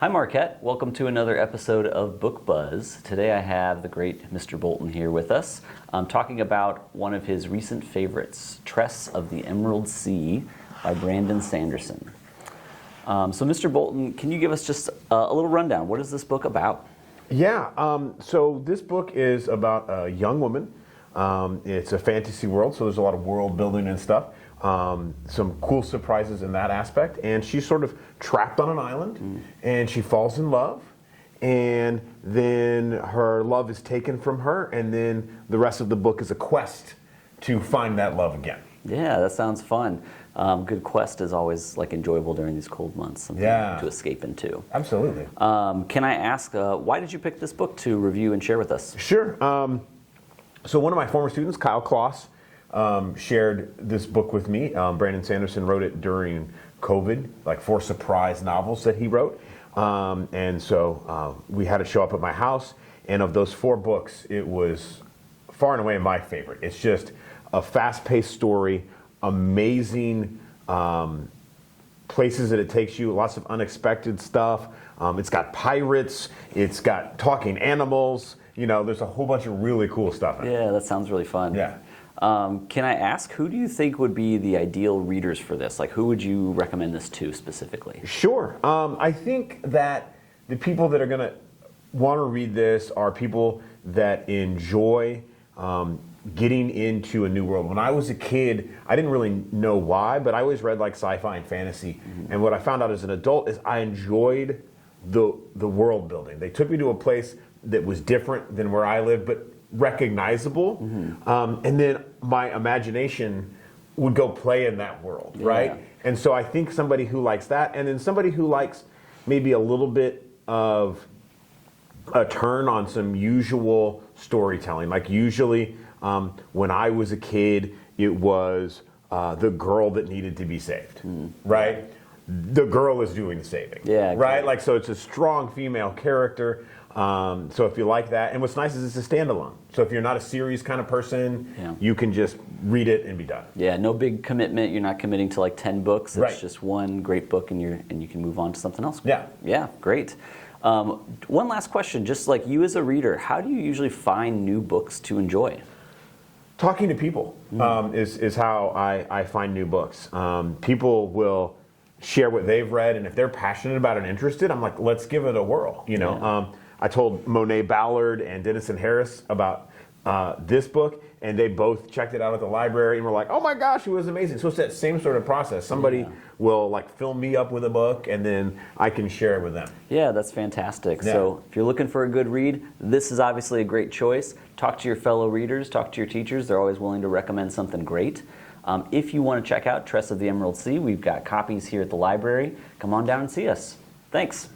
Hi Marquette, welcome to another episode of Book Buzz. Today I have the great Mr. Bolton here with us, talking about one of his recent favorites, Tress of the Emerald Sea by Brandon Sanderson. So Mr. Bolton, can you give us just a little rundown? What is this book about? Yeah, so this book is about a young woman. It's a fantasy world, so there's a lot of world building and stuff. Some cool surprises in that aspect, and she's sort of trapped on an island, and she falls in love, and then her love is taken from her, and then the rest of the book is a quest to find that love again. Yeah, that sounds fun. Good quest is always enjoyable during these cold months, something to escape into. Absolutely. Can I ask, why did you pick this book to review and share with us? Sure. So one of my former students, Kyle Kloss, shared this book with me. Brandon Sanderson wrote it during COVID, 4 surprise novels that he wrote. And so we had it show up at my house. And of those 4 books, it was far and away my favorite. It's just a fast-paced story, amazing places that it takes you, lots of unexpected stuff. It's got pirates, it's got talking animals. There's a whole bunch of really cool stuff in it. Yeah, that sounds really fun. Yeah. Can I ask, who do you think would be the ideal readers for this? Who would you recommend this to specifically? Sure. I think that the people that are going to want to read this are people that enjoy getting into a new world. When I was a kid, I didn't really know why, but I always read sci-fi and fantasy. Mm-hmm. And what I found out as an adult is I enjoyed the world building. They took me to a place that was different than where I lived, but recognizable. Mm-hmm. And then my imagination would go play in that world, right? And so I think somebody who likes that, and then somebody who likes maybe a little bit of a turn on some usual storytelling. Usually when I was a kid, it was the girl that needed to be saved, right? The girl is doing the saving, right? So it's a strong female character. So if you like that, and what's nice is it's a standalone. So if you're not a series kind of person, you can just read it and be done. Yeah, no big commitment. You're not committing to 10 books. It's just one great book, and you can move on to something else. Yeah, great. One last question, just you as a reader, how do you usually find new books to enjoy? Talking to people is how I find new books. People will share what they've read, and if they're passionate about it and interested, I'm like, let's give it a whirl. I told Monet Ballard and Denison Harris about this book, and they both checked it out at the library and were like, oh my gosh, it was amazing. So it's that same sort of process. Somebody will fill me up with a book, and then I can share it with them. Yeah, that's fantastic. So if you're looking for a good read, this is obviously a great choice. Talk to your fellow readers, talk to your teachers. They're always willing to recommend something great. If you want to check out Tress of the Emerald Sea, we've got copies here at the library. Come on down and see us. Thanks.